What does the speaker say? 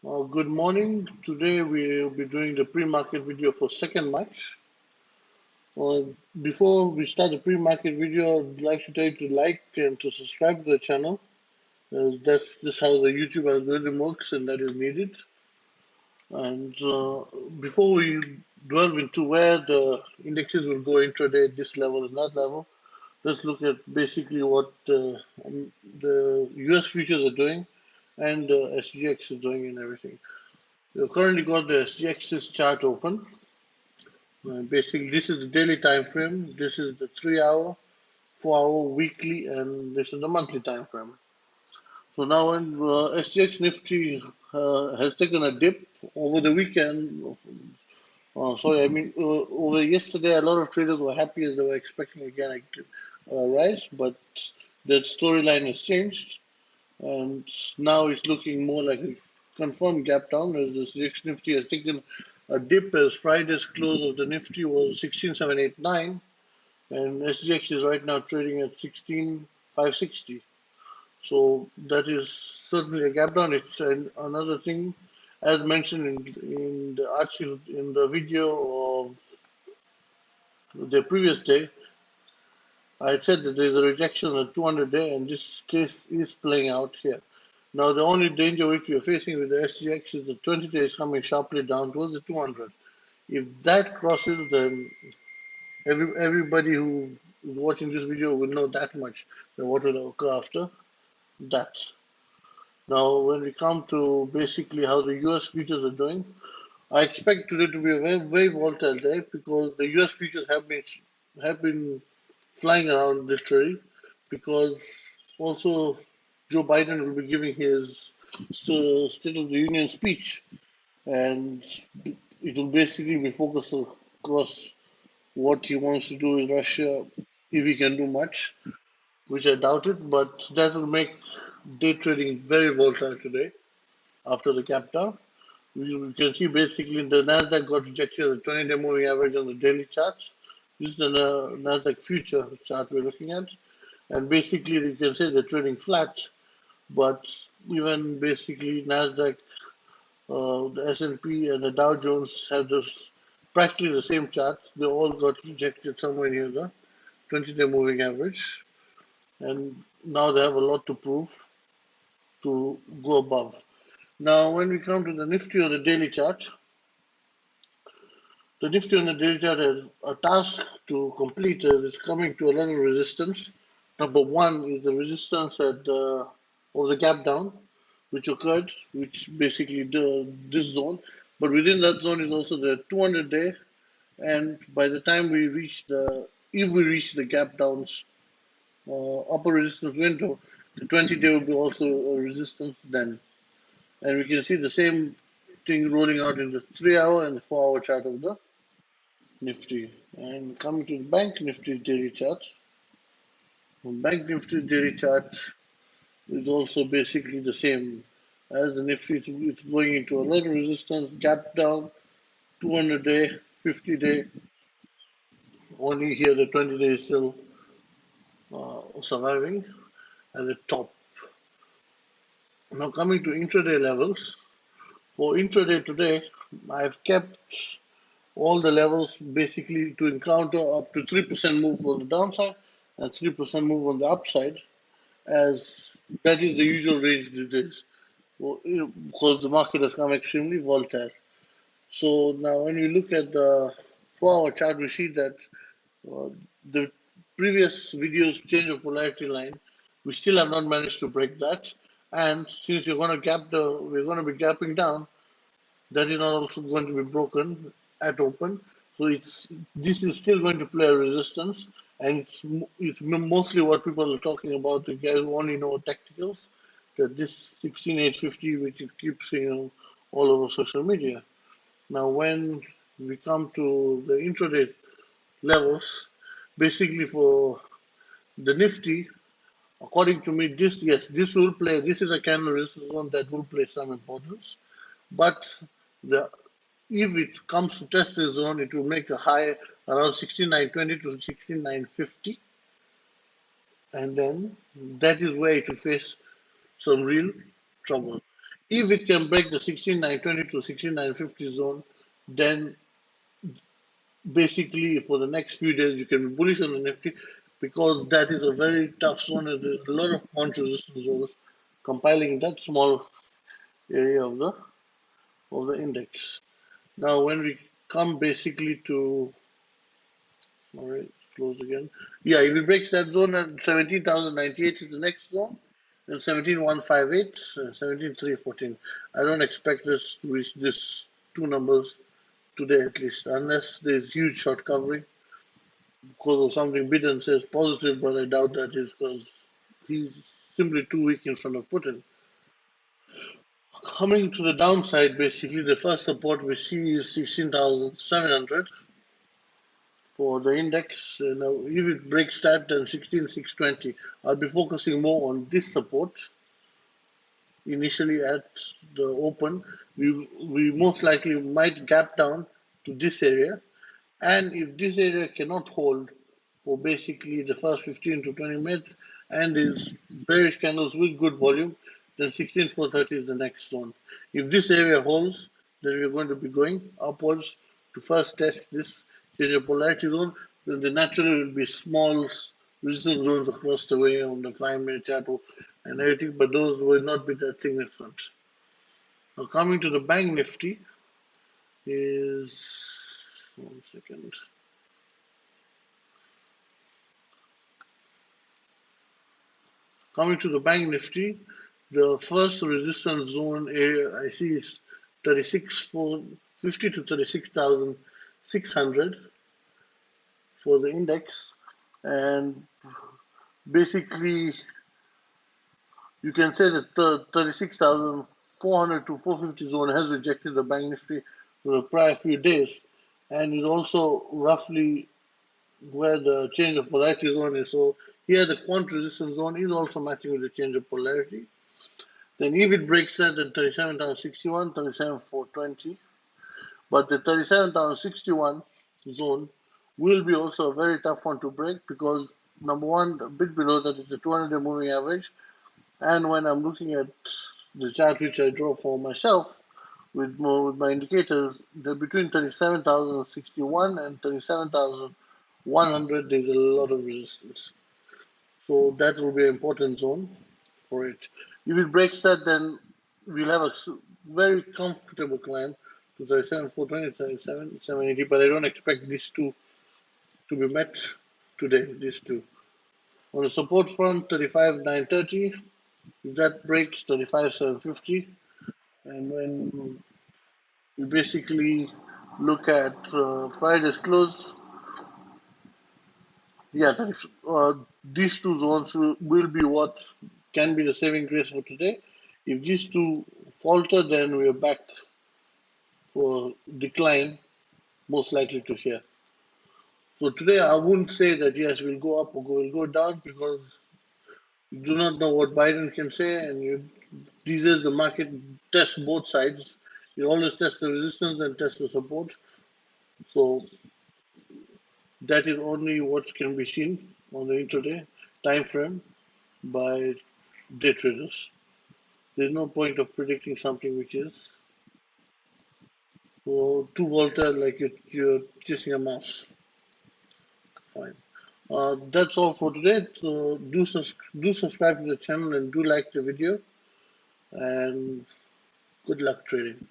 Good morning. Today we'll be doing the pre-market video for 2nd March. Uh, Before we start the pre-market video, I'd like to tell you to like and to subscribe to the channel. That's just how the YouTube algorithm works, and that is needed. And before we delve into where the indexes will go intraday at this level and that level, let's look at basically what the US futures are doing and the SGX is doing and everything. We've currently got the SGX's chart open. Basically, this is the daily time frame. This is the 3 hour, 4 hour, weekly, and this is the monthly time frame. So now, when SGX Nifty has taken a dip over the weekend, over yesterday, a lot of traders were happy as they were expecting again a rise, but that storyline has changed, and now it's looking more like a confirmed gap down as the SGX Nifty has taken a dip as Friday's close of the Nifty was 16,789 and SGX is right now trading at 16,560. So that is certainly a gap down. It's another thing, as mentioned in the article in the video of the previous day. I said that there's a rejection on the 200-day, and this case is playing out here. Now, the only danger which we are facing with the SGX is the 20-day is coming sharply down towards the 200. If that crosses, then everybody who is watching this video will know that much, then what will occur after that. Now, when we come to basically how the US futures are doing, I expect today to be a very, very volatile day because the US futures have been flying around literally because also Joe Biden will be giving his State of the Union speech, and it will basically be focused across what he wants to do with Russia, if he can do much, which I doubt it, but that will make day trading very volatile today after the gap down. We can see basically the Nasdaq got rejected at the 20-day moving average on the daily charts. This is the Nasdaq future chart we're looking at, and basically you can say they're trading flat. But even basically Nasdaq, the S&P, and P, and the Dow Jones have this practically the same chart. They all got rejected somewhere near the 20-day moving average, and now they have a lot to prove to go above. Now, when we come to the Nifty on the daily chart, the Nifty on the daily chart has a task to complete as it's coming to a level of resistance. Number one is the resistance at of the gap down, which occurred, which basically this zone. But within that zone is also the 200-day, and by the time we reach if we reach the gap downs upper resistance window, the 20-day will be also a resistance then. And we can see the same thing rolling out in the 3 hour and the 4 hour chart of the Nifty. And coming to the Bank Nifty daily chart, the Bank Nifty daily chart is also basically the same as the Nifty. It's going into a little resistance, gap down, 200-day, 50-day. Only here the 20-day is still surviving at the top. Now coming to intraday levels. For intraday today, I've kept all the levels basically to encounter up to 3% move on the downside and 3% move on the upside, as that is the usual range these days. Well, because the market has come extremely volatile. So now, when you look at the 4 hour chart, we see that uh, the previous video's change of polarity line, we still have not managed to break that. And since we're going to be gapping down, that is not also going to be broken at open. So this is still going to play a resistance, and it's mostly what people are talking about. The guys who only know tacticals, that this 16850, which it keeps all over social media. Now, when we come to the intraday levels, basically for the Nifty, according to me, this will play. This is a candle resistance zone that will play some importance, but the if it comes to test the zone, it will make a high around 6920 to 16950, and then that is where it will face some real trouble. If it can break the 16,920 to 16,950 zone, then basically for the next few days you can be bullish on the Nifty because that is a very tough zone and there's a lot of counter resistance zones compiling that small area of the index. Now when we come basically to, all right, it's closed again. Yeah, if it breaks that zone at 17,098 is the next zone, and 17,158, 17,314. I don't expect us to reach this two numbers today at least, unless there's huge short covering because of something Biden says positive, but I doubt that is because he's simply too weak in front of Putin. Coming to the downside, basically, the first support we see is 16,700 for the index. Now, if it breaks that, then 16,620. I'll be focusing more on this support initially at the open. We most likely might gap down to this area. And if this area cannot hold for basically the first 15 to 20 minutes and is bearish candles with good volume, then 16,430 is the next zone. If this area holds, then we're going to be going upwards to first test this change of polarity zone. Then the naturally will be small resistance zones across the way on the 5-minute channel and everything, but those will not be that significant. Now coming to the bank nifty is 1 second. Coming to the bank nifty, the first resistance zone area I see is 36,450 to 36,600 for the index, and basically you can say that the 36,400 to 450 zone has rejected the bank nifty for the prior few days, and is also roughly where the change of polarity zone is. So here the quant resistance zone is also matching with the change of polarity. Then if it breaks that, then 37,061, 37,420. But the 37,061 zone will be also a very tough one to break because number one, a bit below that is the 200-day moving average. And when I'm looking at the chart which I draw for myself with my indicators, they're between 37,061 and 37,100. There's a lot of resistance. So that will be an important zone for it. If it breaks that, then we'll have a very comfortable climb to 37,420, 37,780, but I don't expect these two to be met today, these two. On the support front, 35,930, if that breaks, 35,750, and when we basically look at Friday's close, yeah, these two zones will be what can be the saving grace for today. If these two falter, then we are back for decline, most likely to here. So today I wouldn't say that yes, we'll go up or we'll go down because you do not know what Biden can say, and these days the market tests both sides. You always test the resistance and test the support. So that is only what can be seen on the intraday time frame by day traders. There's no point of predicting something which is too volatile, like you're chasing a mouse. Fine. That's all for today. So do subscribe to the channel and do like the video. And good luck trading.